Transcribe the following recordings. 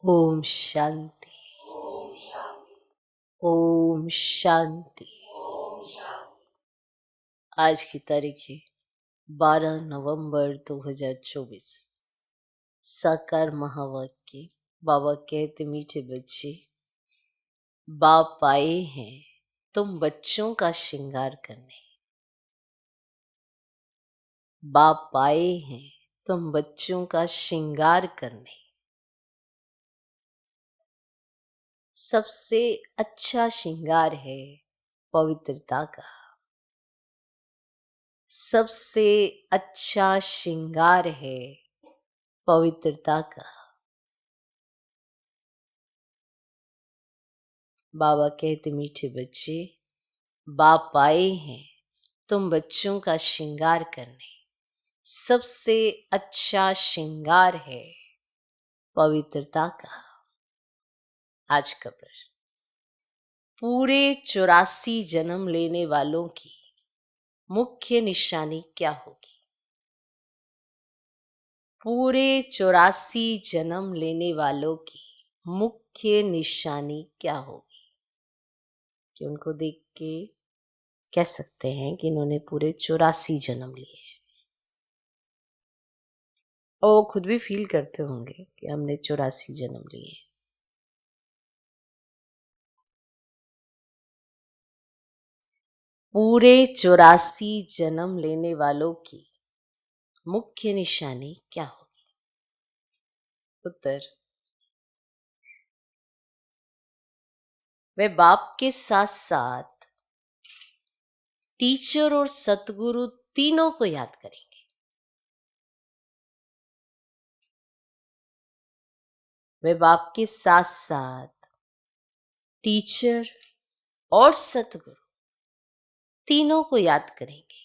ओम शांति। ओम शांति। आज की तारीख है 12 नवंबर 2024। साकार महावाक्य। बाबा कहते, मीठे बच्चे, बाप आए हैं तुम बच्चों का श्रृंगार करने। बाप आए हैं तुम बच्चों का श्रृंगार करने। सबसे अच्छा श्रृंगार है पवित्रता का। सबसे अच्छा श्रृंगार है पवित्रता का। बाबा कहते, मीठे बच्चे, बाप आए हैं तुम बच्चों का श्रृंगार करने। सबसे अच्छा श्रृंगार है पवित्रता का। आज का प्रश्न, पूरे 84 जन्म लेने वालों की मुख्य निशानी क्या होगी? पूरे 84 जन्म लेने वालों की मुख्य निशानी क्या होगी? कि उनको देख के कह सकते हैं कि इन्होंने पूरे 84 जन्म लिए। और वो खुद भी फील करते होंगे कि हमने 84 जन्म लिए। पूरे 84 जन्म लेने वालों की मुख्य निशानी क्या होगी? उत्तर, वे बाप के साथ साथ टीचर और सतगुरु तीनों को याद करेंगे। वे बाप के साथ साथ टीचर और सतगुरु तीनों को याद करेंगे।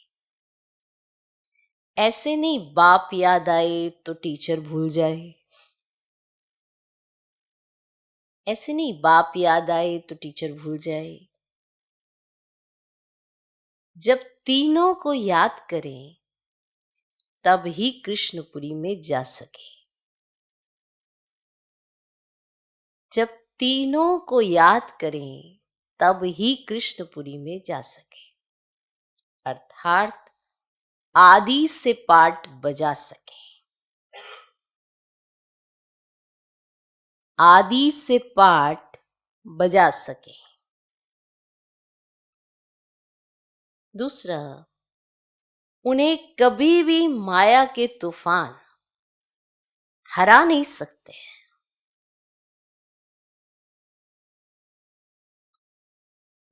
ऐसे नहीं बाप याद आए तो टीचर भूल जाए। ऐसे नहीं बाप याद आए तो टीचर भूल जाए। जब तीनों को याद करें तब ही कृष्णपुरी में जा सके। जब तीनों को याद करें तब ही कृष्णपुरी में जा सके, अर्थात आदि से पाठ बजा सके। आदि से पाठ बजा सके। दूसरा, उन्हें कभी भी माया के तूफान हरा नहीं सकते।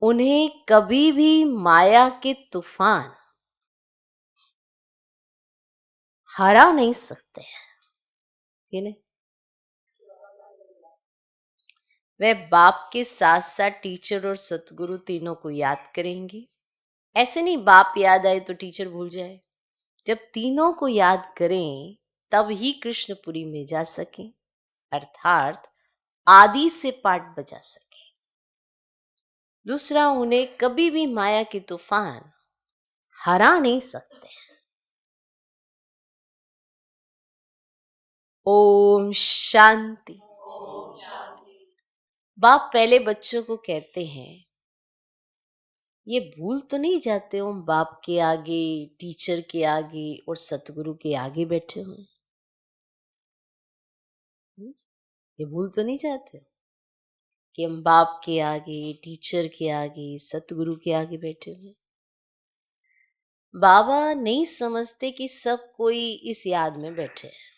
उन्हें कभी भी माया के तूफान हरा नहीं सकते हैं। नहीं, वे बाप के साथ साथ टीचर और सतगुरु तीनों को याद करेंगे। ऐसे नहीं बाप याद आए तो टीचर भूल जाए। जब तीनों को याद करें तब ही कृष्णपुरी में जा सकें, अर्थात आदि से पाठ बजा सके। दूसरा, उन्हें कभी भी माया के तूफान हरा नहीं सकते। ओम शांति। बाप पहले बच्चों को कहते हैं, ये भूल तो नहीं जाते हो बाप के आगे, टीचर के आगे और सतगुरु के आगे बैठे हुए? ये भूल तो नहीं जाते हो कि हम बाप के आगे, टीचर के आगे, सतगुरु के आगे बैठे हुए? बाबा नहीं समझते कि सब कोई इस याद में बैठे हैं।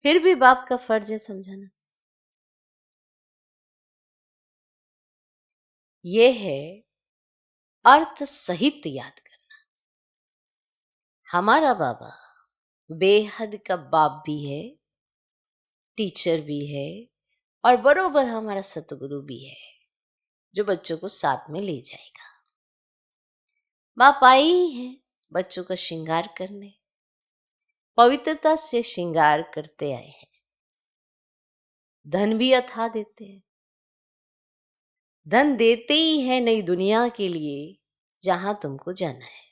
फिर भी बाप का फर्ज है समझाना। यह है अर्थ सहित याद करना। हमारा बाबा बेहद का बाप भी है, टीचर भी है और बरोबर हमारा सतगुरु भी है जो बच्चों को साथ में ले जाएगा। बाप आए ही हैं बच्चों का श्रृंगार करने, पवित्रता से श्रृंगार करते आए हैं। धन भी अथा देते हैं। धन देते ही है नई दुनिया के लिए जहां तुमको जाना है।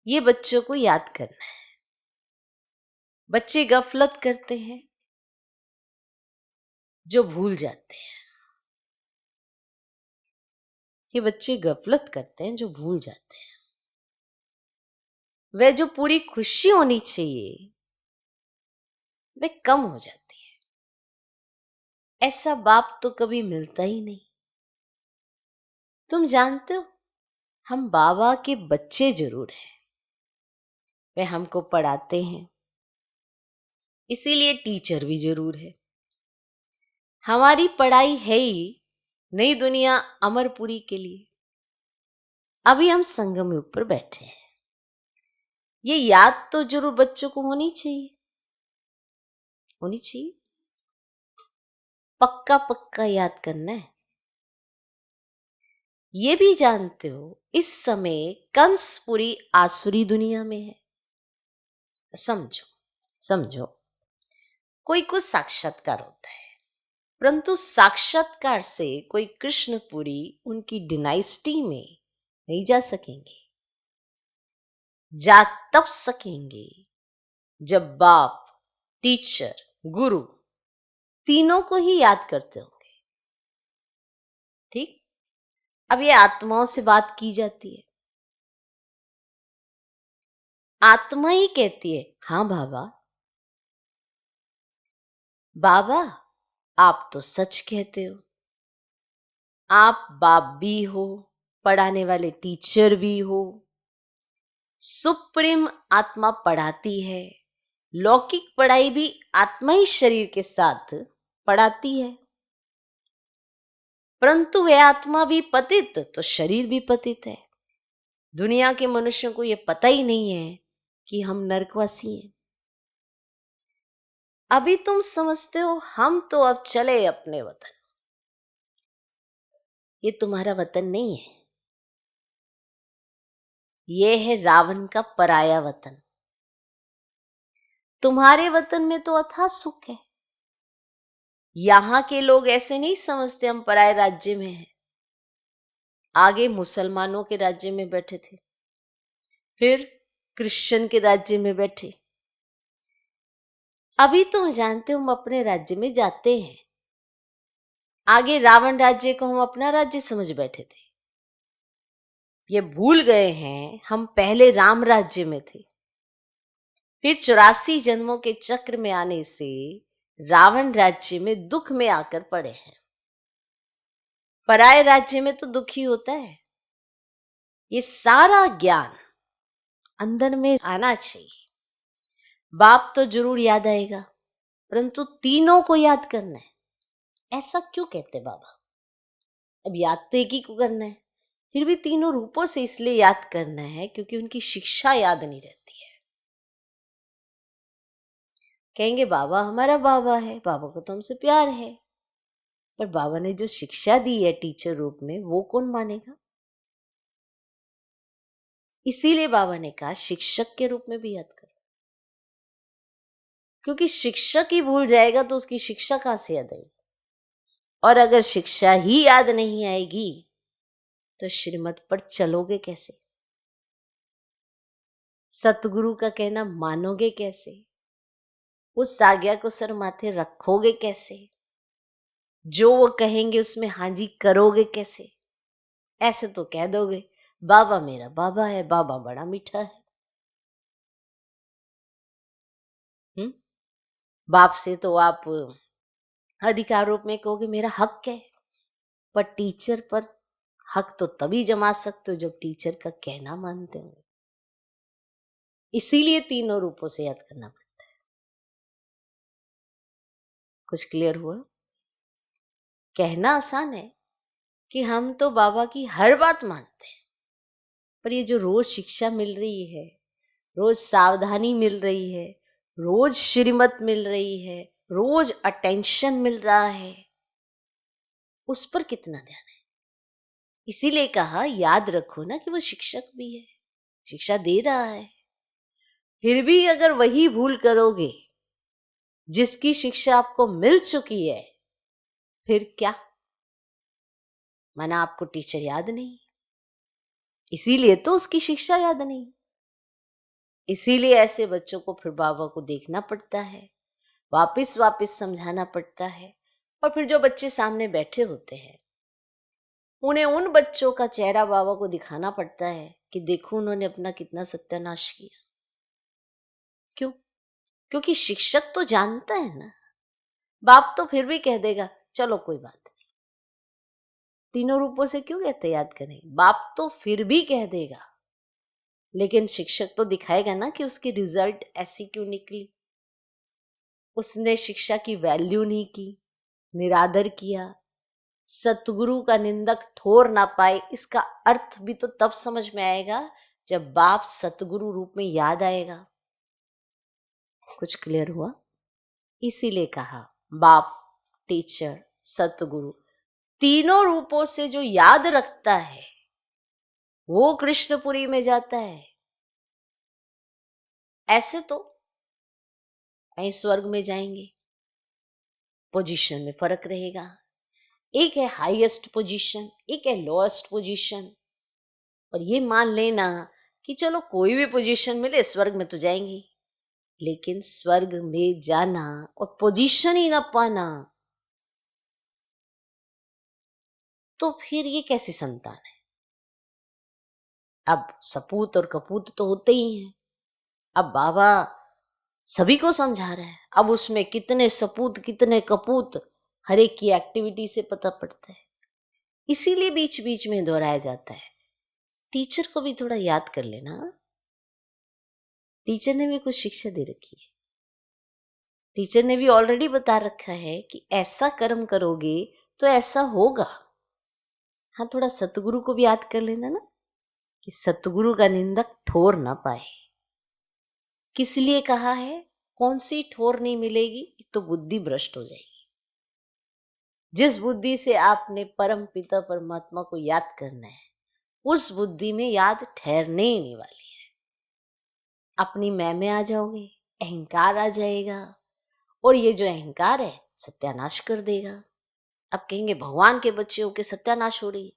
ये बच्चों को याद करना है। बच्चे गफलत करते हैं जो भूल जाते हैं। ये बच्चे गफलत करते हैं जो भूल जाते हैं। वह जो पूरी खुशी होनी चाहिए वह कम हो जाती है। ऐसा बाप तो कभी मिलता ही नहीं। तुम जानते हो, हम बाबा के बच्चे जरूर हैं। वह हमको पढ़ाते हैं, इसीलिए टीचर भी जरूर है। हमारी पढ़ाई है ही नई दुनिया अमरपुरी के लिए। अभी हम संगम युग पर बैठे हैं। ये याद तो जरूर बच्चों को होनी चाहिए, होनी चाहिए। पक्का पक्का याद करना है। ये भी जानते हो, इस समय कंस पूरी आसुरी दुनिया में है। समझो समझो, कोई कुछ साक्षात्कार होता है, परंतु साक्षात्कार से कोई कृष्णपुरी उनकी डिनाइस्टी में नहीं जा सकेंगे। जा तब सकेंगे जब बाप, टीचर, गुरु तीनों को ही याद करते होंगे। ठीक। अब ये आत्माओं से बात की जाती है। आत्मा ही कहती है, हाँ बाबा, बाबा आप तो सच कहते हो। आप बाप भी हो, पढ़ाने वाले टीचर भी हो। सुप्रीम आत्मा पढ़ाती है। लौकिक पढ़ाई भी आत्मा ही शरीर के साथ पढ़ाती है, परंतु वह आत्मा भी पतित तो शरीर भी पतित है। दुनिया के मनुष्यों को यह पता ही नहीं है कि हम नरकवासी हैं। अभी तुम समझते हो हम तो अब चले अपने वतन। ये तुम्हारा वतन नहीं है, ये है रावण का पराया वतन। तुम्हारे वतन में तो अथाह सुख है। यहां के लोग ऐसे नहीं समझते हम पराये राज्य में हैं। आगे मुसलमानों के राज्य में बैठे थे, फिर क्रिश्चियन के राज्य में बैठे। अभी तुम जानते हो हम अपने राज्य में जाते हैं। आगे रावण राज्य को हम अपना राज्य समझ बैठे थे। ये भूल गए हैं हम पहले राम राज्य में थे, फिर 84 जन्मों के चक्र में आने से रावण राज्य में दुख में आकर पड़े हैं। पराये राज्य में तो दुखी होता है। ये सारा ज्ञान अंदर में आना चाहिए। बाप तो जरूर याद आएगा, परंतु तीनों को याद करना है। ऐसा क्यों कहते बाबा? अब याद तो एक ही को करना है, फिर भी तीनों रूपों से इसलिए याद करना है क्योंकि उनकी शिक्षा याद नहीं रहती है। कहेंगे बाबा हमारा बाबा है, बाबा को तो हमसे प्यार है, पर बाबा ने जो शिक्षा दी है टीचर रूप में वो कौन मानेगा? इसीलिए बाबा ने कहा शिक्षक के रूप में भी याद करो, क्योंकि शिक्षक ही भूल जाएगा तो उसकी शिक्षा कहां से याद आएगी? और अगर शिक्षा ही याद नहीं आएगी तो श्रीमत पर चलोगे कैसे? सतगुरु का कहना मानोगे कैसे? उस आज्ञा को सर माथे रखोगे कैसे? जो वो कहेंगे उसमें हाँ जी करोगे कैसे? ऐसे तो कह दोगे बाबा मेरा बाबा है, बाबा बड़ा मीठा है। बाप से तो आप अधिकार रूप में कहोगे मेरा हक है, पर टीचर पर हक तो तभी जमा सकते हो जब टीचर का कहना मानते हो। इसीलिए तीनों रूपों से याद करना पड़ता है। कुछ क्लियर हुआ? कहना आसान है कि हम तो बाबा की हर बात मानते हैं, पर ये जो रोज शिक्षा मिल रही है, रोज सावधानी मिल रही है, रोज श्रीमत मिल रही है, रोज अटेंशन मिल रहा है, उस पर कितना ध्यान है? इसीलिए कहा याद रखो ना कि वो शिक्षक भी है, शिक्षा दे रहा है। फिर भी अगर वही भूल करोगे जिसकी शिक्षा आपको मिल चुकी है, फिर क्या? माना आपको टीचर याद नहीं, इसीलिए तो उसकी शिक्षा याद नहीं। इसीलिए ऐसे बच्चों को फिर बाबा को देखना पड़ता है, वापस वापस समझाना पड़ता है। और फिर जो बच्चे सामने बैठे होते हैं उन्हें उन बच्चों का चेहरा बाबा को दिखाना पड़ता है कि देखो उन्होंने अपना कितना सत्यानाश किया। क्यों? क्योंकि शिक्षक तो जानता है ना, बाप तो फिर भी कह देगा चलो कोई बात नहीं, तीनों रूपों से क्यों कहते याद करें, बाप तो फिर भी कह देगा, लेकिन शिक्षक तो दिखाएगा ना कि उसकी रिजल्ट ऐसी क्यों निकली। उसने शिक्षा की वैल्यू नहीं की, निरादर किया, सतगुरु का निंदक ठोर ना पाए। इसका अर्थ भी तो तब समझ में आएगा जब बाप सतगुरु रूप में याद आएगा। कुछ क्लियर हुआ? इसीलिए कहा बाप, टीचर, सतगुरु, तीनों रूपों से जो याद रखता है वो कृष्णपुरी में जाता है। ऐसे तो कहीं स्वर्ग में जाएंगे, पोजीशन में फर्क रहेगा। एक है हाईएस्ट पोजीशन, एक है लोएस्ट पोजीशन। और ये मान लेना कि चलो कोई भी पोजीशन मिले स्वर्ग में तो जाएंगे, लेकिन स्वर्ग में जाना और पोजीशन ही ना पाना, तो फिर ये कैसी संतान है? अब सपूत और कपूत तो होते ही हैं। अब बाबा सभी को समझा रहा है, अब उसमें कितने सपूत कितने कपूत हर एक की एक्टिविटी से पता पड़ता है। इसीलिए बीच बीच में दोहराया जाता है। टीचर को भी थोड़ा याद कर लेना, टीचर ने भी कुछ शिक्षा दे रखी है। टीचर ने भी ऑलरेडी बता रखा है कि ऐसा कर्म करोगे तो ऐसा होगा। हाँ, थोड़ा सतगुरु को भी याद कर लेना ना, कि सतगुरु का निंदक ठोर ना पाए। किस लिए कहा है? कौन सी ठोर नहीं मिलेगी? एक तो बुद्धि भ्रष्ट हो जाएगी। जिस बुद्धि से आपने परम पिता परमात्मा को याद करना है, उस बुद्धि में याद ठहरने ही नहीं वाली है। अपनी मैं में आ जाओगे, अहंकार आ जाएगा, और ये जो अहंकार है सत्यानाश कर देगा। अब कहेंगे भगवान के बच्चे होके सत्यानाश हो रही है,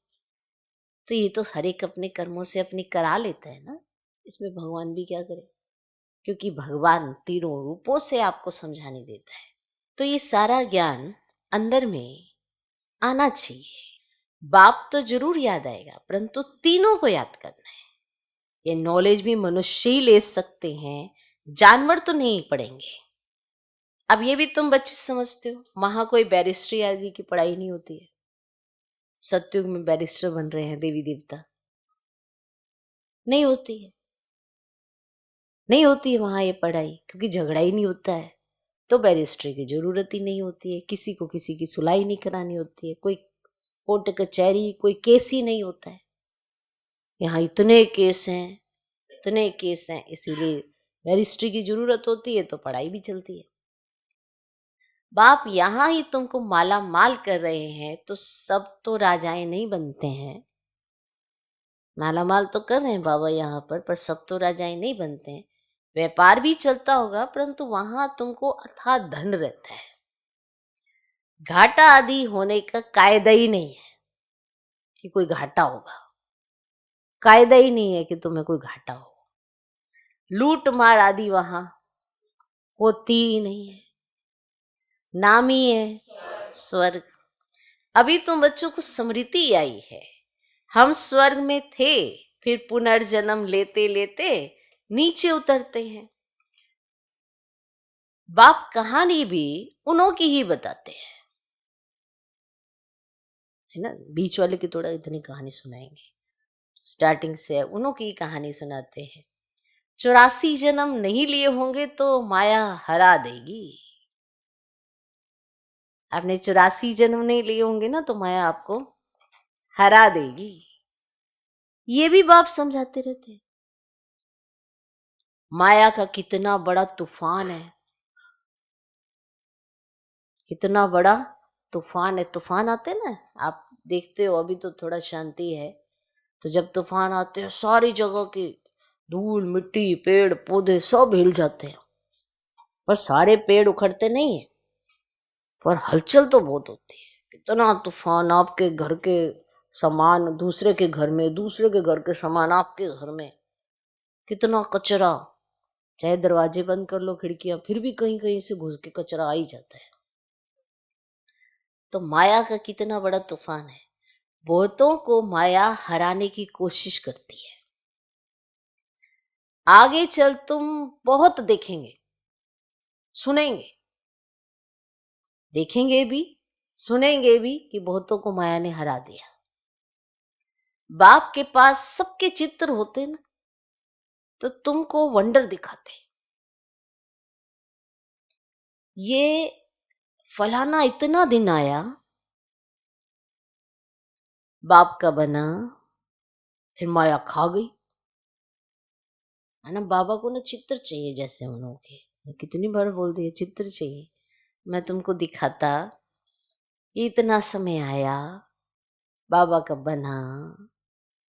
तो ये तो हर एक अपने कर्मों से अपनी करा लेता है ना, इसमें भगवान भी क्या करे? क्योंकि भगवान तीनों रूपों से आपको समझाने देता है। तो ये सारा ज्ञान अंदर में आना चाहिए। बाप तो जरूर याद आएगा, परंतु तीनों को याद करना है। ये नॉलेज भी मनुष्य ही ले सकते हैं, जानवर तो नहीं पढ़ेंगे। अब ये भी तुम बच्चे समझते हो, वहां कोई बैरिस्ट्री आदि की पढ़ाई नहीं होती है। सत्युग में बैरिस्टर बन रहे हैं देवी देवता, नहीं होती है, नहीं होती है वहां ये पढ़ाई, क्योंकि झगड़ा ही नहीं होता है, तो बैरिस्ट्री की जरूरत ही नहीं होती है। किसी को किसी की सुलाई नहीं करानी होती है, कोई कोर्ट कचहरी, कोई केस ही नहीं होता है। यहाँ इतने केस हैं, इतने केस हैं, इसीलिए बैरिस्ट्री की जरूरत होती है, तो पढ़ाई भी चलती है। बाप यहाँ ही तुमको माला माल कर रहे हैं, तो सब तो राजाएं नहीं बनते हैं। माला माल तो कर रहे हैं बाबा यहाँ पर सब तो राजाएं नहीं बनते हैं। व्यापार भी चलता होगा, परंतु वहां तुमको अथाह धन रहता है। घाटा आदि होने का कायदा ही नहीं है कि कोई घाटा होगा, कायदा ही नहीं है कि तुम्हें कोई घाटा हो। लूट मार आदि वहां होती ही नहीं है, नाम ही है स्वर्ग। अभी तुम बच्चों को स्मृति आई है, हम स्वर्ग में थे, फिर पुनर्जन्म लेते लेते नीचे उतरते हैं। बाप कहानी भी उन्हों की ही बताते हैं, है ना। बीच वाले की थोड़ा इतनी कहानी सुनाएंगे, स्टार्टिंग से उन्हों की कहानी सुनाते हैं। 84 जन्म नहीं लिए होंगे तो माया हरा देगी। आपने 84 जन्म नहीं लिए होंगे ना, तो माया आपको हरा देगी। ये भी बाप समझाते रहते हैं। माया का कितना बड़ा तूफान है, कितना बड़ा तूफान है। तूफान आते ना, आप देखते हो, अभी तो थोड़ा शांति है, तो जब तूफान आते हैं सारी जगह की धूल मिट्टी पेड़ पौधे सब हिल जाते हैं। पर सारे पेड़ उखड़ते नहीं है, पर हलचल तो बहुत होती है। कितना तूफान, आपके घर के सामान दूसरे के घर में, दूसरे के घर के सामान आपके घर में, कितना कचरा, चाहे दरवाजे बंद कर लो, खिड़कियां, फिर भी कहीं कहीं से घुस के कचरा आ ही जाता है। तो माया का कितना बड़ा तूफान है। बहुतों को माया हराने की कोशिश करती है। आगे चल तुम बहुत देखेंगे, सुनेंगे, देखेंगे भी, सुनेंगे भी कि बहुतों को माया ने हरा दिया। बाप के पास सबके चित्र होते ना, तो तुमको वंडर दिखाते, ये फलाना इतना दिन आया, बाप का बना, फिर माया खा गई। है ना, बाबा को ना चित्र चाहिए, जैसे उन लोगों के कितनी बार बोल दिए चित्र चाहिए। मैं तुमको दिखाता, ये इतना समय आया, बाबा का बना,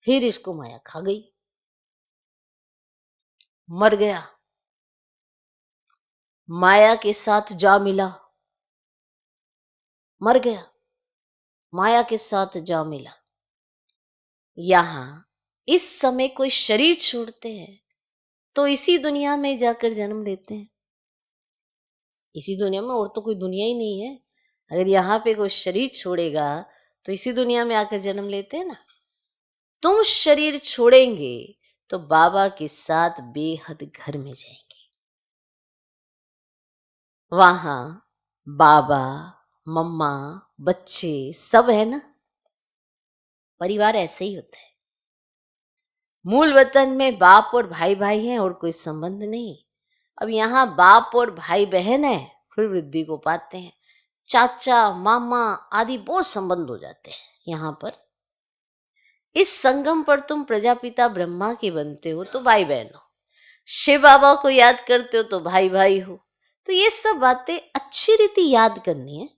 फिर इसको माया खा गई, मर गया, माया के साथ जा मिला, मर गया, माया के साथ जा मिला। यहां इस समय कोई शरीर छोड़ते हैं तो इसी दुनिया में जाकर जन्म लेते हैं। इसी दुनिया में, और तो कोई दुनिया ही नहीं है। अगर यहाँ पे कोई शरीर छोड़ेगा तो इसी दुनिया में आकर जन्म लेते हैं ना। तुम शरीर छोड़ेंगे तो बाबा के साथ बेहद घर में जाएंगे। वहां बाबा, मम्मा, बच्चे सब है ना। परिवार ऐसे ही होता है। मूल वतन में बाप और भाई भाई हैं और कोई संबंध नहीं। अब यहाँ बाप और भाई बहन है, फिर वृद्धि को पाते हैं, चाचा मामा आदि बहुत संबंध हो जाते हैं यहाँ पर। इस संगम पर तुम प्रजापिता ब्रह्मा के बनते हो तो भाई बहन हो, शिव बाबा को याद करते हो तो भाई भाई हो। तो ये सब बातें अच्छी रीति याद करनी है,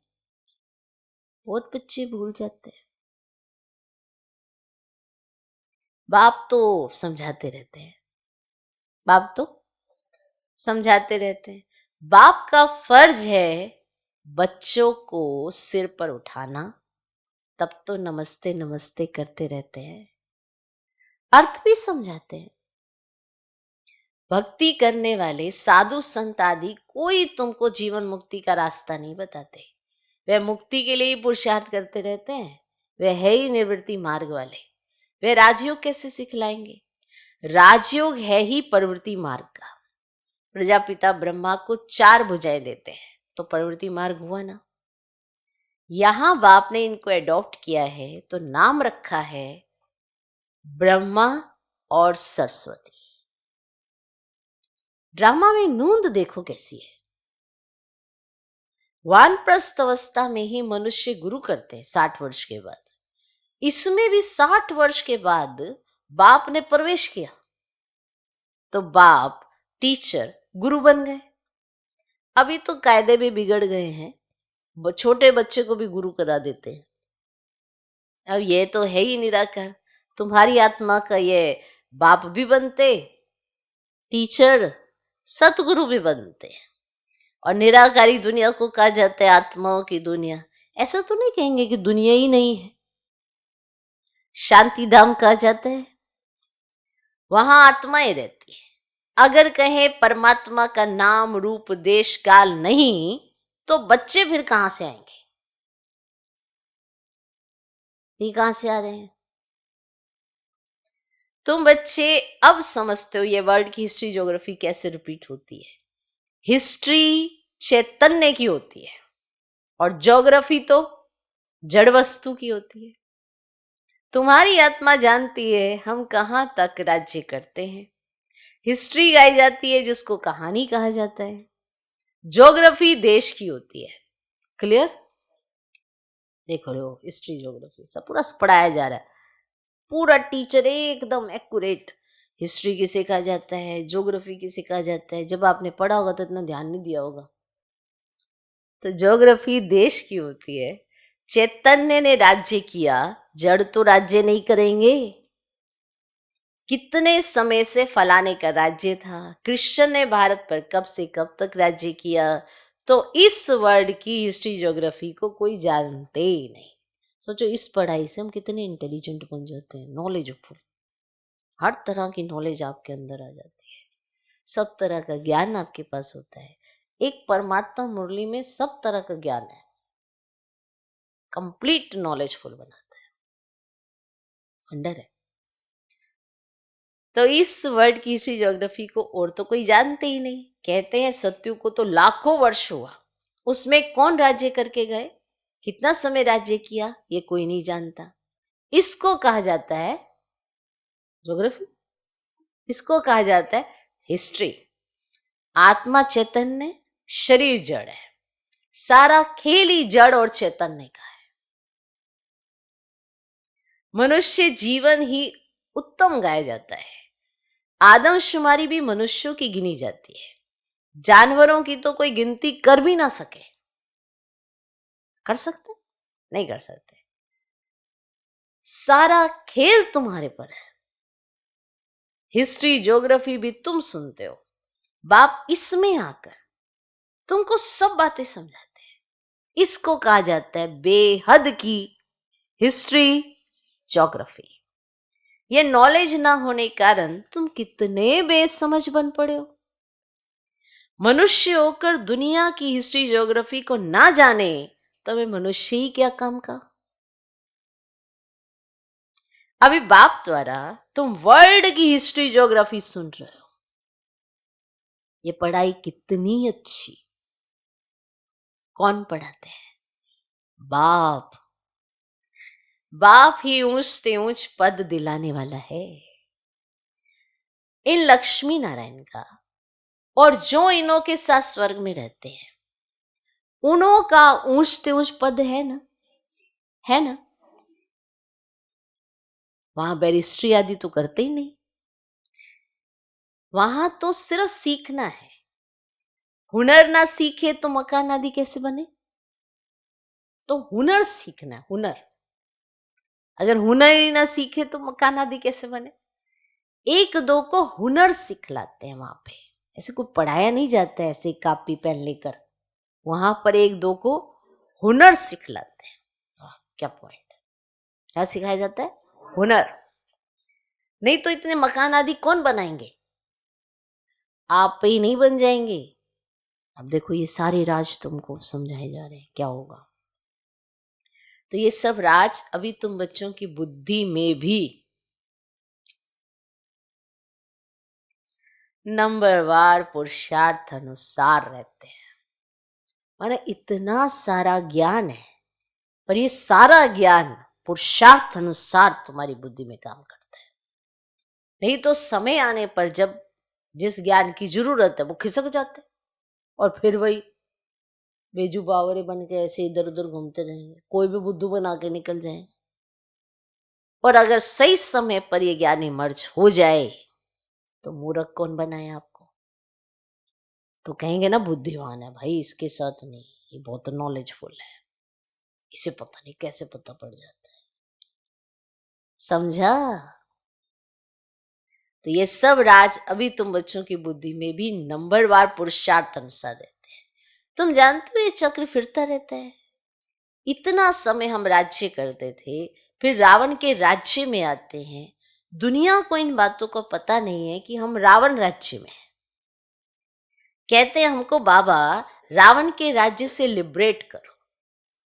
बहुत बच्चे भूल जाते हैं। बाप तो समझाते रहते हैं, बाप तो समझाते रहते हैं। बाप का फर्ज है बच्चों को सिर पर उठाना, तब तो नमस्ते नमस्ते करते रहते हैं, अर्थ भी समझाते हैं। भक्ति करने वाले साधु संत आदि कोई तुमको जीवन मुक्ति का रास्ता नहीं बताते। वे मुक्ति के लिए ही पुरुषार्थ करते रहते हैं, वे है ही निवृत्ति मार्ग वाले। वे राजयोग कैसे सिखलाएंगे? राजयोग है ही प्रवृत्ति मार्ग का। प्रजापिता ब्रह्मा को 4 भुजाएं देते हैं तो प्रवृत्ति मार्ग हुआ ना। यहां बाप ने इनको एडॉप्ट किया है तो नाम रखा है ब्रह्मा और सरस्वती। ड्रामा में नूंद देखो कैसी है। वानप्रस्थ अवस्था में ही मनुष्य गुरु करते हैं 60 वर्ष के बाद। इसमें भी 60 वर्ष के बाद बाप ने प्रवेश किया तो बाप टीचर गुरु बन गए। अभी तो कायदे भी बिगड़ गए हैं, छोटे बच्चे को भी गुरु करा देते हैं। अब ये तो है ही निराकार। तुम्हारी आत्मा का ये बाप भी बनते, टीचर सतगुरु भी बनते, और निराकारी दुनिया को कहा जाता है आत्माओं की दुनिया। ऐसा तो नहीं कहेंगे कि दुनिया ही नहीं है, शांति धाम कहा जाता है, वहां आत्माएं रहती है। अगर कहें परमात्मा का नाम रूप देश काल नहीं तो बच्चे फिर कहां से आएंगे? ये कहां से आ रहे हैं? तुम बच्चे अब समझते हो ये वर्ल्ड की हिस्ट्री ज्योग्राफी कैसे रिपीट होती है। हिस्ट्री चैतन्य की होती है और ज्योग्राफी तो जड़ वस्तु की होती है। तुम्हारी आत्मा जानती है हम कहां तक राज्य करते हैं। हिस्ट्री गाई जाती है जिसको कहानी कहा जाता है। ज्योग्राफी देश की होती है। क्लियर? देखो लो, हिस्ट्री ज्योग्राफी सब पूरा पढ़ाया जा रहा है, पूरा टीचर एकदम एक्यूरेट। हिस्ट्री की सिखाया जाता है, ज्योग्राफी की सिखाया जाता है। जब आपने पढ़ा होगा तो इतना ध्यान नहीं दिया होगा। तो ज्योग्राफी देश की होती है। चैतन्य ने राज्य किया, जड़ तो राज्य नहीं करेंगे। कितने समय से फलाने का राज्य था। कृष्ण ने भारत पर कब से कब तक राज्य किया। तो इस वर्ल्ड की हिस्ट्री ज्योग्राफी को कोई जानते ही नहीं। सोचो, इस पढ़ाई से हम कितने इंटेलिजेंट बन जाते हैं, नॉलेजफुल, हर तरह की नॉलेज आपके अंदर आ जाती है। सब तरह का ज्ञान आपके पास होता है। एक परमात्मा मुरली में सब तरह का ज्ञान है, कंप्लीट नॉलेजफुल बनाता है। वंडर है। तो इस वर्ल्ड की हिस्ट्री ज्योग्राफी को और तो कोई जानते ही नहीं। कहते हैं सत्यु को तो लाखों वर्ष हुआ, उसमें कौन राज्य करके गए, कितना समय राज्य किया, ये कोई नहीं जानता। इसको कहा जाता है ज्योग्राफी, इसको कहा जाता है हिस्ट्री। आत्मा चैतन्य, शरीर जड़ है, सारा खेल ही जड़ और चैतन्य का है। मनुष्य जीवन ही उत्तम गाया जाता है। आदमशुमारी भी मनुष्यों की गिनी जाती है, जानवरों की तो कोई गिनती कर भी ना सके। कर सकते? नहीं कर सकते। सारा खेल तुम्हारे पर है। हिस्ट्री ज्योग्राफी भी तुम सुनते हो। बाप इसमें आकर तुमको सब बातें समझाते हैं। इसको कहा जाता है बेहद की हिस्ट्री ज्योग्राफी। ये नॉलेज ना होने कारण तुम कितने बेसमझ बन पड़े हो। मनुष्य होकर दुनिया की हिस्ट्री ज्योग्राफी को ना जाने तो हमें मनुष्य ही क्या काम का। अभी बाप द्वारा तुम वर्ल्ड की हिस्ट्री ज्योग्राफी सुन रहे हो। ये पढ़ाई कितनी अच्छी। कौन पढ़ाते हैं? बाप। बाप ही ऊंच से ऊंच पद दिलाने वाला है। इन लक्ष्मी नारायण का और जो इनों के साथ स्वर्ग में रहते हैं उनों का ऊंच से ऊंच पद है ना, है ना। वहां बैरिस्ट्री आदि तो करते ही नहीं। वहां तो सिर्फ सीखना है। हुनर ना सीखे तो मकान आदि कैसे बने? तो हुनर सीखना है, हुनर। अगर हुनर ही ना सीखे तो मकान आदि कैसे बने? एक दो को हुनर सिखलाते हैं वहां पे। ऐसे कोई पढ़ाया नहीं जाता है ऐसे कापी पेन लेकर। वहां पर एक दो को हुनर सिखलाते हैं। वाह, क्या पॉइंट। क्या सिखाया जाता है? हुनर। नहीं तो इतने मकान आदि कौन बनाएंगे? आप ही नहीं बन जाएंगे। अब देखो ये सारे राज तुमको समझाए जा रहे हैं, क्या होगा। तो ये सब राज अभी तुम बच्चों की बुद्धि में भी नंबरवार पुरुषार्थ अनुसार रहते हैं। माने इतना सारा ज्ञान है, पर ये सारा ज्ञान पुरुषार्थ अनुसार तुम्हारी बुद्धि में काम करता है। नहीं तो समय आने पर जब जिस ज्ञान की जरूरत है वो खिसक जाते हैं और फिर वही बेजू बावरे बन के ऐसे इधर उधर घूमते रहेंगे। कोई भी बुद्धू बना के निकल जाए। और अगर सही समय पर ये ज्ञान इमर्ज हो जाए तो मूर्ख कौन बनाए आपको? तो कहेंगे ना बुद्धिमान है भाई, इसके साथ नहीं, ये बहुत नॉलेजफुल है, इसे पता नहीं कैसे पता पड़ जाता है। समझा? तो ये सब राज अभी तुम बच्चों की बुद्धि में भी नंबरवार पुरुषार्थ अनुसार रहते हैं। तुम जानते हो ये चक्र फिरता रहता है। इतना समय हम राज्य करते थे, फिर रावण के राज्य में आते हैं। दुनिया को इन बातों का पता नहीं है कि हम रावण राज्य में हैं। कहते हैं हमको बाबा रावण के राज्य से लिबरेट करो,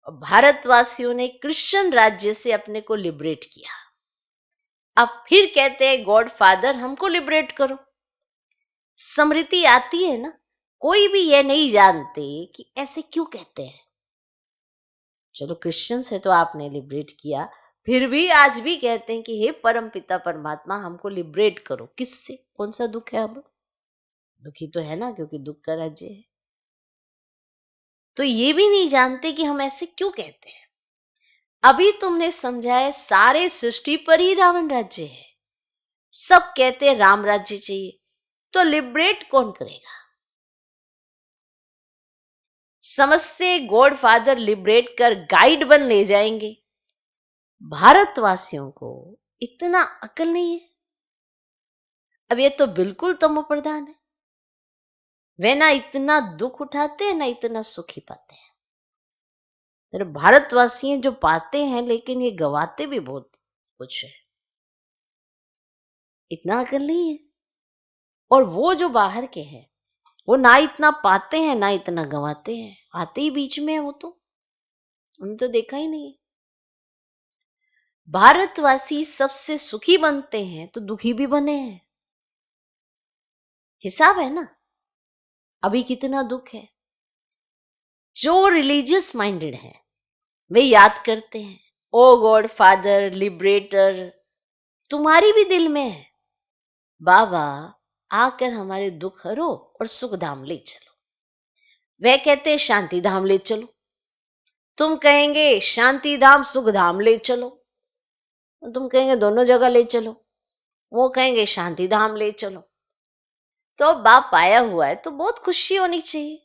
और भारतवासियों ने क्रिश्चियन राज्य से अपने को लिबरेट किया। अब फिर कहते हैं गॉड फादर हमको लिबरेट करो। स्मृति आती है ना। कोई भी ये नहीं जानते कि ऐसे क्यों कहते हैं। चलो क्रिश्चियन से तो आपने लिबरेट किया, फिर भी आज भी कहते हैं कि हे परम पिता परमात्मा हमको लिबरेट करो। किससे? कौन सा दुख है? अब दुखी तो है ना, क्योंकि दुख का राज्य है। तो ये भी नहीं जानते कि हम ऐसे क्यों कहते हैं। अभी तुमने समझा है सारे सृष्टि पर ही रावण राज्य है। सब कहते हैं राम राज्य चाहिए, तो लिबरेट कौन करेगा? समझते गॉड फादर लिबरेट कर गाइड बन ले जाएंगे। भारतवासियों को इतना अकल नहीं है। अब ये तो बिल्कुल तमो प्रधान है। वे ना इतना दुख उठाते हैं ना इतना सुख ही पाते हैं। मेरे भारतवासी जो पाते हैं लेकिन ये गवाते भी बहुत कुछ है। इतना अकल नहीं है। और वो जो बाहर के हैं वो ना इतना पाते हैं ना इतना गंवाते हैं, आते ही बीच में है वो तो, उन्हें तो देखा ही नहीं। भारतवासी सबसे सुखी बनते हैं तो दुखी भी बने हैं, हिसाब है ना। अभी कितना दुख है। जो रिलीजियस माइंडेड है वे याद करते हैं, ओ गॉड फादर लिबरेटर, तुम्हारी भी दिल में है, बाबा आकर हमारे दुख हरो और सुख धाम ले चलो। वे कहते हैं शांति धाम ले चलो, तुम कहेंगे शांति धाम सुख धाम ले चलो, तुम कहेंगे दोनों जगह ले चलो, वो कहेंगे शांति धाम ले चलो। तो बाप आया हुआ है तो बहुत खुशी होनी चाहिए।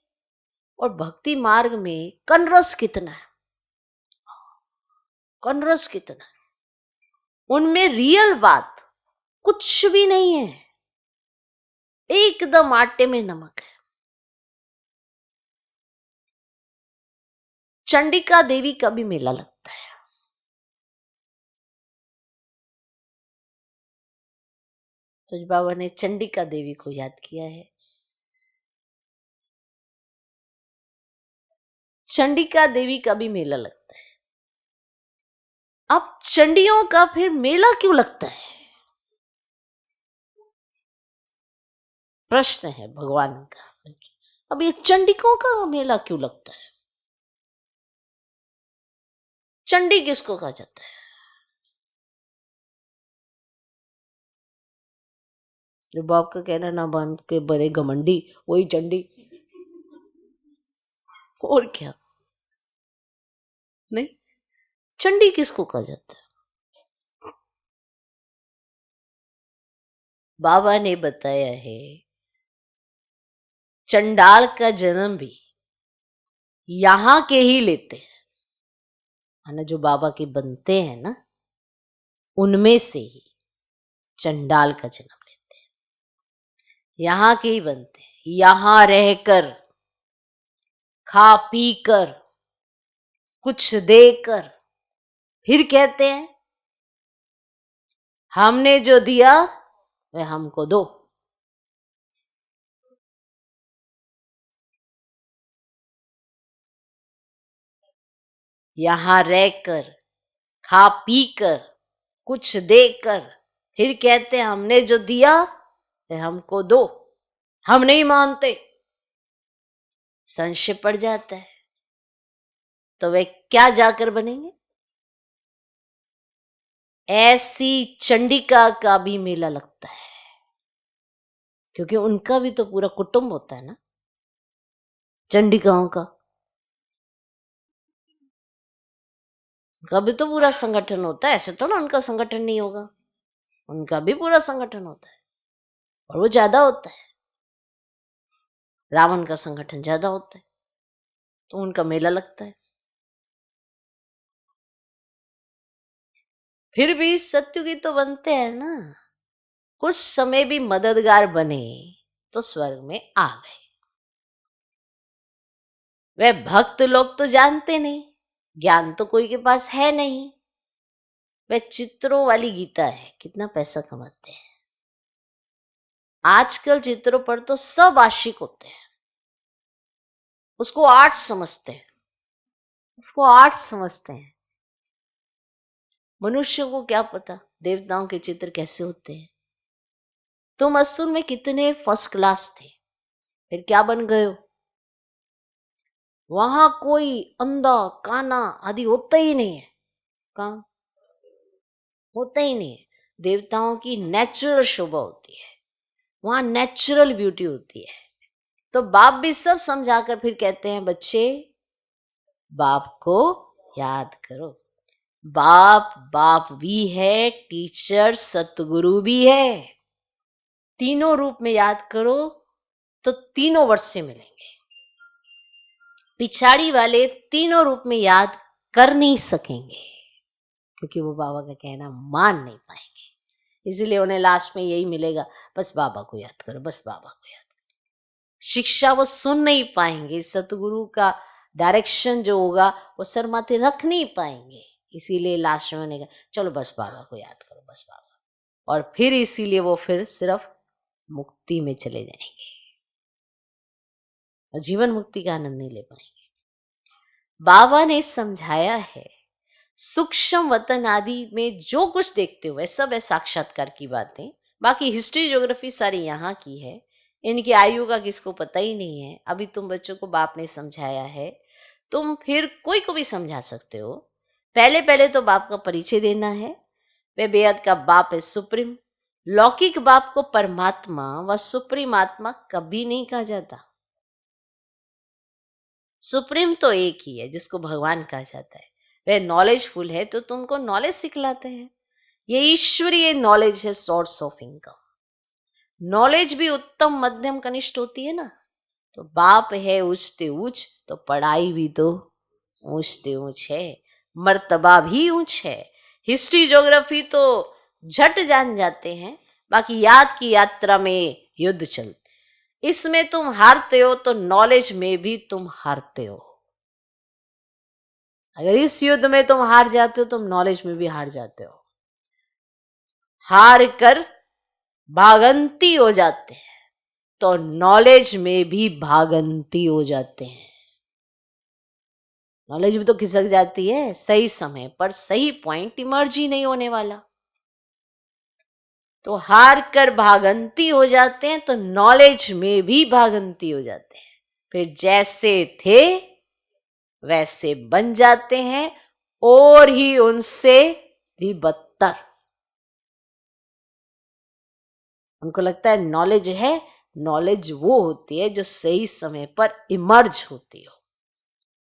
और भक्ति मार्ग में कनरस कितना है, कनरस कितना है, उनमें रियल बात कुछ भी नहीं है, एकदम आटे में नमक है। चंडिका देवी का भी मेला लगता है। तो बाबा ने चंडिका देवी को याद किया है। चंडिका देवी का भी मेला लगता है। अब चंडियों का फिर मेला क्यों लगता है, प्रश्न है भगवान का। अब ये चंडिकों का मेला क्यों लगता है, चंडी किसको कहा जाता है? जो बाप का कहना ना बांध के बड़े घमंडी, वही चंडी, और क्या? नहीं, चंडी किसको कहा जाता है? बाबा ने बताया है चंडाल का जन्म भी यहां के ही लेते हैं, है ना, जो बाबा के बनते हैं ना उनमें से ही चंडाल का जन्म लेते हैं, यहां के ही बनते हैं, यहां रहकर खा पी कर कुछ देकर फिर कहते हैं हमने जो दिया वह हमको दो। यहां रहकर खा पी कर कुछ देकर फिर कहते हैं हमने जो दिया वह हमको दो। हम नहीं मानते, संशय पड़ जाता है, तो वे क्या जाकर बनेंगे? ऐसी चंडिका का भी मेला लगता है, क्योंकि उनका भी तो पूरा कुटुंब होता है ना चंडिकाओं का, उनका भी तो पूरा संगठन होता है। ऐसे तो ना उनका संगठन नहीं होगा, उनका भी पूरा संगठन होता है और वो ज्यादा होता है, रावण का संगठन ज्यादा होता है, तो उनका मेला लगता है। फिर भी सत्युगी तो बनते हैं ना, कुछ समय भी मददगार बने तो स्वर्ग में आ गए। वे भक्त लोग तो जानते नहीं, ज्ञान तो कोई के पास है नहीं। वे चित्रों वाली गीता है, कितना पैसा कमाते हैं आजकल चित्रों पर, तो सब आशिक होते हैं, उसको आर्ट समझते हैं, उसको आर्ट समझते हैं। मनुष्यों को क्या पता देवताओं के चित्र कैसे होते हैं। तुम असुर में कितने फर्स्ट क्लास थे, फिर क्या बन गए हो? वहां कोई अंधा काना आदि होता ही नहीं है, काम होता ही नहीं है। देवताओं की नेचुरल शोभा होती है, वहां नेचुरल ब्यूटी होती है। तो बाप भी सब समझाकर फिर कहते हैं बच्चे बाप को याद करो। बाप बाप भी है, टीचर सतगुरु भी है, तीनों रूप में याद करो तो तीनों वर्ष से मिलेंगे। पिछाड़ी वाले तीनों रूप में याद कर नहीं सकेंगे, क्योंकि वो बाबा का कहना मान नहीं पाएंगे। इसीलिए उन्हें लास्ट में यही मिलेगा, बस बाबा को याद करो, बस बाबा को याद करो। शिक्षा वो सुन नहीं पाएंगे, सतगुरु का डायरेक्शन जो होगा वो सर माथे रख नहीं पाएंगे। इसीलिए लास्ट में उन्हें कहा चलो बस बाबा को याद करो, बस बाबा। और फिर इसीलिए वो फिर सिर्फ मुक्ति में चले जाएंगे और जीवन मुक्ति का आनंद नहीं ले पाएंगे। बाबा ने समझाया है, सूक्ष्म वतन आदि में जो कुछ देखते हुए सब है साक्षात्कार की बातें, बाकी हिस्ट्री ज्योग्राफी सारी यहाँ की है, इनकी आयु का किसको पता ही नहीं है। अभी तुम बच्चों को बाप ने समझाया है, तुम फिर कोई को भी समझा सकते हो। पहले पहले तो बाप का परिचय देना है। वे बेहद का बाप है, सुप्रीम। लौकिक बाप को परमात्मा व सुप्रीम आत्मा कभी नहीं कहा जाता। सुप्रीम तो एक ही है जिसको भगवान कहा जाता है। वह नॉलेजफुल है तो तुमको नॉलेज सिखलाते हैं। ये ईश्वरीय नॉलेज है, सोर्स ऑफ इनकम। नॉलेज भी उत्तम मध्यम कनिष्ठ होती है ना। तो बाप है ऊंचते ऊंच, तो पढ़ाई भी तो ऊंचते ऊंच है, मर्तबा भी ऊंच है। हिस्ट्री ज्योग्राफी तो झट जान जाते हैं, बाकी याद की यात्रा में युद्ध चलते। इसमें तुम हारते हो तो नॉलेज में भी तुम हारते हो। अगर इस युद्ध में तुम हार जाते हो, तुम नॉलेज में भी हार जाते हो। हार कर भागंती हो जाते हैं तो नॉलेज में भी भागंती हो जाते हैं। नॉलेज भी तो खिसक जाती है, सही समय पर सही पॉइंट इमर्ज ही नहीं होने वाला। तो हार कर भागंती हो जाते हैं तो नॉलेज में भी भागंती हो जाते हैं। फिर जैसे थे वैसे बन जाते हैं, और ही उनसे भी बदतर। उनको लगता है नॉलेज है। नॉलेज वो होती है जो सही समय पर इमर्ज होती हो।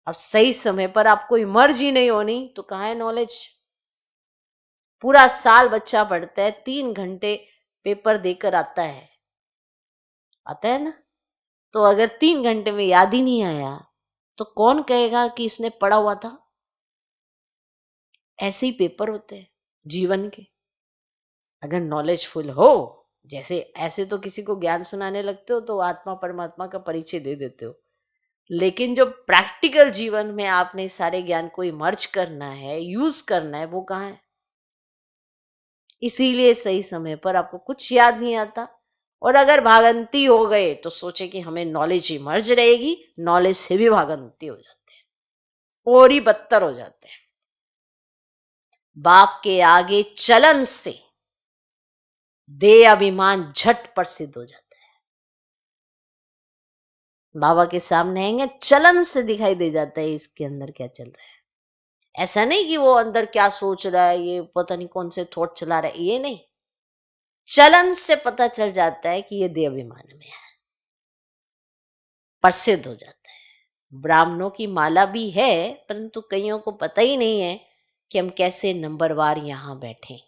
अब सही समय पर आपको इमर्ज ही नहीं होनी तो कहाँ है नॉलेज। पूरा साल बच्चा पढ़ता है, 3 घंटे पेपर देकर आता है ना। तो अगर 3 घंटे में याद ही नहीं आया तो कौन कहेगा कि इसने पढ़ा हुआ था। ऐसे ही पेपर होते हैं जीवन के। अगर नॉलेजफुल हो, जैसे ऐसे तो किसी को ज्ञान सुनाने लगते हो तो आत्मा परमात्मा का परिचय दे देते हो, लेकिन जो प्रैक्टिकल जीवन में आपने सारे ज्ञान को इमर्ज करना है, यूज करना है, वो कहाँ है। इसीलिए सही समय पर आपको कुछ याद नहीं आता, और अगर भागंती हो गए तो सोचे कि हमें नॉलेज इमर्ज रहेगी, नॉलेज से भी भागंती हो जाते हैं और ही बदतर हो जाते हैं। बाप के आगे चलन से देह अभिमान झट पर सिद्ध हो जाता है। बाबा के सामने आएंगे, चलन से दिखाई दे जाता है इसके अंदर क्या चल रहा है। ऐसा नहीं कि वो अंदर क्या सोच रहा है, ये पता नहीं कौन से थॉट चला रहा है, ये नहीं। चलन से पता चल जाता है कि ये देह अभिमान में है, प्रसिद्ध हो जाता है। ब्राह्मणों की माला भी है, परंतु कईयों को पता ही नहीं है कि हम कैसे नंबरवार यहां बैठे।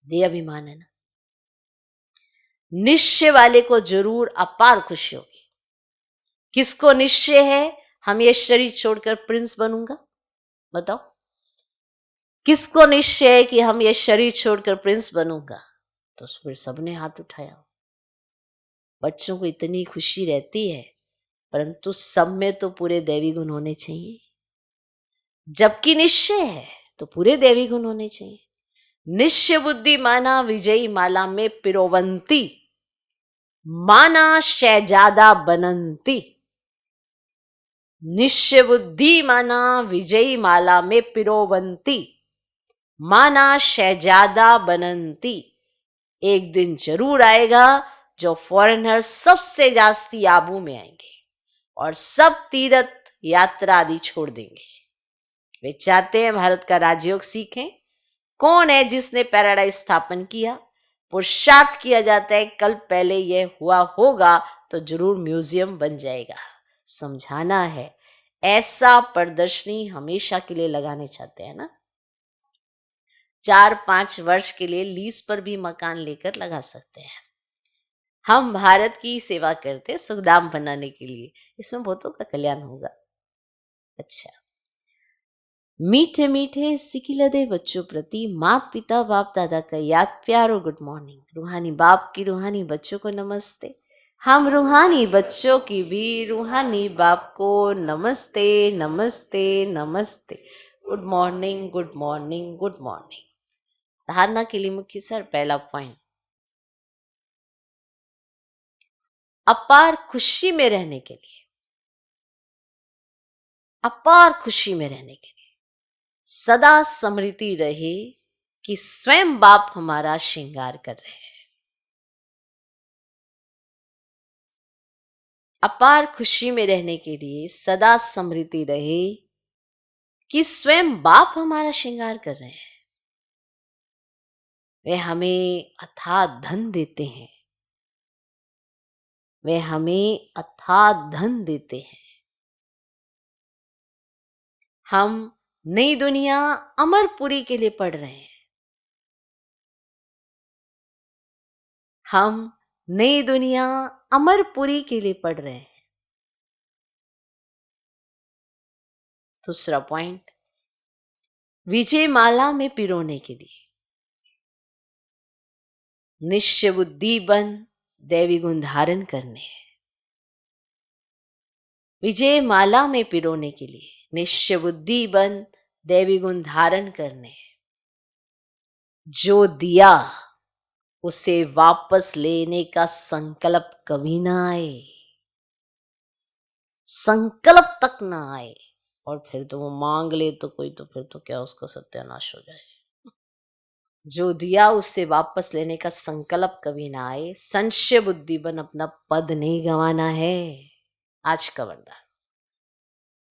देह अभिमान है ना। निश्चय वाले को जरूर अपार खुशी होगी। किसको निश्चय है हम ये शरीर छोड़कर प्रिंस बनूंगा, बताओ। किसको निश्चय है कि हम ये शरीर छोड़कर प्रिंस बनूंगा। तो फिर सबने हाथ उठाया। बच्चों को इतनी खुशी रहती है, परंतु सब में तो पूरे दैवी गुण होने चाहिए। जबकि निश्चय है तो पूरे दैवी गुण होने चाहिए। निश्चय बुद्धि माना विजयी माला में पिरोवंती, माना शहजादा बनंती। निश्चय बुद्धि माना विजयी माला में पिरोवंती, माना शहजादा बनंती। एक दिन जरूर आएगा जो फॉरेनर सबसे जास्ती आबू में आएंगे और सब तीर्थ यात्रा आदि छोड़ देंगे। वे चाहते हैं भारत का राजयोग सीखें। कौन है जिसने पैराडाइज स्थापन किया, पुरुषार्थ किया जाता है कल पहले यह हुआ होगा तो जरूर म्यूजियम बन जाएगा। समझाना है, ऐसा प्रदर्शनी हमेशा के लिए लगाने चाहते हैं ना। 4-5 वर्ष के लिए लीज पर भी मकान लेकर लगा सकते हैं। हम भारत की सेवा करते सुखधाम बनाने के लिए, इसमें बहुतों का कल्याण होगा। अच्छा, मीठे मीठे सिकिलदे बच्चों प्रति माँ पिता बाप दादा का याद प्यार और गुड मॉर्निंग। रूहानी बाप की रूहानी बच्चों को नमस्ते। हम रूहानी बच्चों की भी रूहानी बाप को नमस्ते नमस्ते नमस्ते। Good morning good morning good morning. धारणा के लिए मुख्य सर, पहला पॉइंट, अपार खुशी में रहने के लिए, अपार खुशी में रहने के लिए सदा स्मृति रहे कि स्वयं बाप हमारा श्रृंगार कर रहे हैं। अपार खुशी में रहने के लिए सदा स्मृति रहे कि स्वयं बाप हमारा श्रृंगार कर रहे हैं। वे हमें अथाह धन देते हैं, वे हमें अथाह धन देते हैं। हम नई दुनिया अमरपुरी के लिए पढ़ रहे हैं। हम नई दुनिया अमरपुरी के लिए पढ़ रहे हैं। दूसरा पॉइंट, विजय माला में पिरोने के लिए निश्चय बुद्धि बन दैवी गुण धारण करने हैं। विजय माला में पिरोने के लिए निश्चय बुद्धि बन दैवी गुण धारण करने हैं। जो दिया उसे वापस लेने का संकल्प कभी ना आए, संकल्प तक ना आए। और फिर तो वो मांग ले तो कोई, तो फिर तो क्या उसका सत्यानाश हो जाए। जो दिया उससे वापस लेने का संकल्प कभी ना आए। संशय बुद्धि बन अपना पद नहीं गंवाना है। आज का वरदान,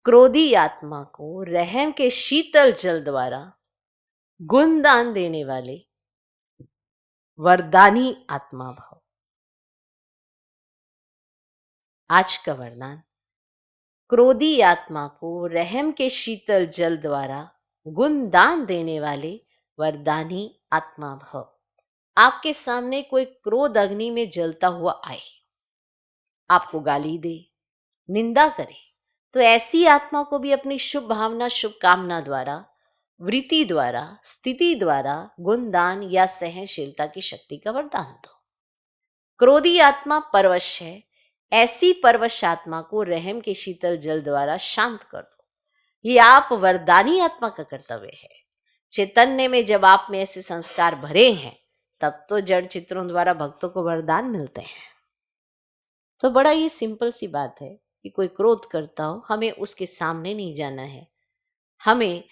क्रोधी आत्मा को रहम के शीतल जल द्वारा गुणदान देने वाले वरदानी आत्मा भव। आज का वरदान, क्रोधी आत्मा को रहम के शीतल जल द्वारा गुणदान देने वाले वरदानी आत्मा भव। आपके सामने कोई क्रोध अग्नि में जलता हुआ आए, आपको गाली दे, निंदा करे, तो ऐसी आत्मा को भी अपनी शुभ भावना, शुभ कामना द्वारा, वृत्ति द्वारा, स्थिति द्वारा गुणदान या सहनशीलता की शक्ति का वरदान दो। क्रोधी आत्मा परवश है, ऐसी परवश आत्मा को रहम के शीतल जल द्वारा शांत कर दो। ये आप वरदानी आत्मा का कर्तव्य है। चैतन्य में जब आप में ऐसे संस्कार भरे हैं, तब तो जड़ चित्रों द्वारा भक्तों को वरदान मिलते हैं। तो बड़ा ये सिंपल सी बात है कि कोई क्रोध करता हो, हमें उसके सामने नहीं जाना है। हमें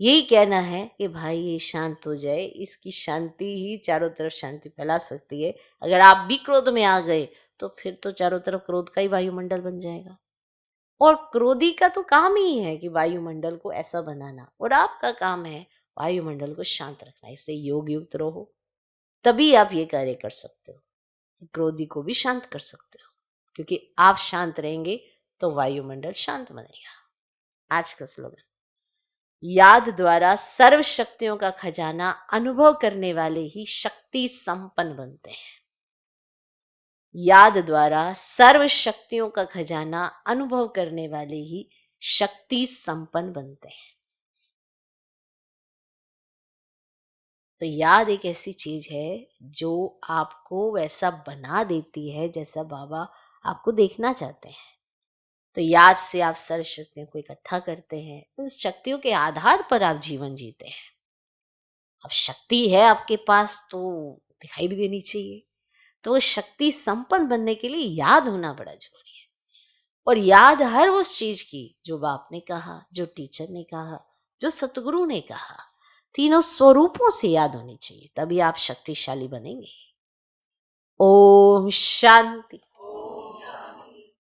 यही कहना है कि भाई ये शांत हो जाए, इसकी शांति ही चारों तरफ शांति फैला सकती है। अगर आप भी क्रोध में आ गए तो फिर तो चारों तरफ क्रोध का ही वायुमंडल बन जाएगा। और क्रोधी का तो काम ही है कि वायुमंडल को ऐसा बनाना, और आपका काम है वायुमंडल को शांत रखना। इससे योग युक्त रहो, तभी आप ये कार्य कर सकते हो, क्रोधी को भी शांत कर सकते हो। क्योंकि आप शांत रहेंगे तो वायुमंडल शांत बनेगा। आज का स्लोगन, याद द्वारा सर्व शक्तियों का खजाना अनुभव करने वाले ही शक्ति संपन्न बनते हैं। याद द्वारा सर्व शक्तियों का खजाना अनुभव करने वाले ही शक्ति संपन्न बनते हैं। तो याद एक ऐसी चीज है जो आपको वैसा बना देती है जैसा बाबा आपको देखना चाहते हैं। तो याद से आप सर्व शक्तियों को इकट्ठा करते हैं, उन शक्तियों के आधार पर आप जीवन जीते हैं। अब शक्ति है आपके पास तो दिखाई भी देनी चाहिए। तो वो शक्ति संपन्न बनने के लिए याद होना बड़ा जरूरी है। और याद हर उस चीज की जो बाप ने कहा, जो टीचर ने कहा, जो सतगुरु ने कहा, तीनों स्वरूपों से याद होनी चाहिए, तभी आप शक्तिशाली बनेंगे। ओम शांति।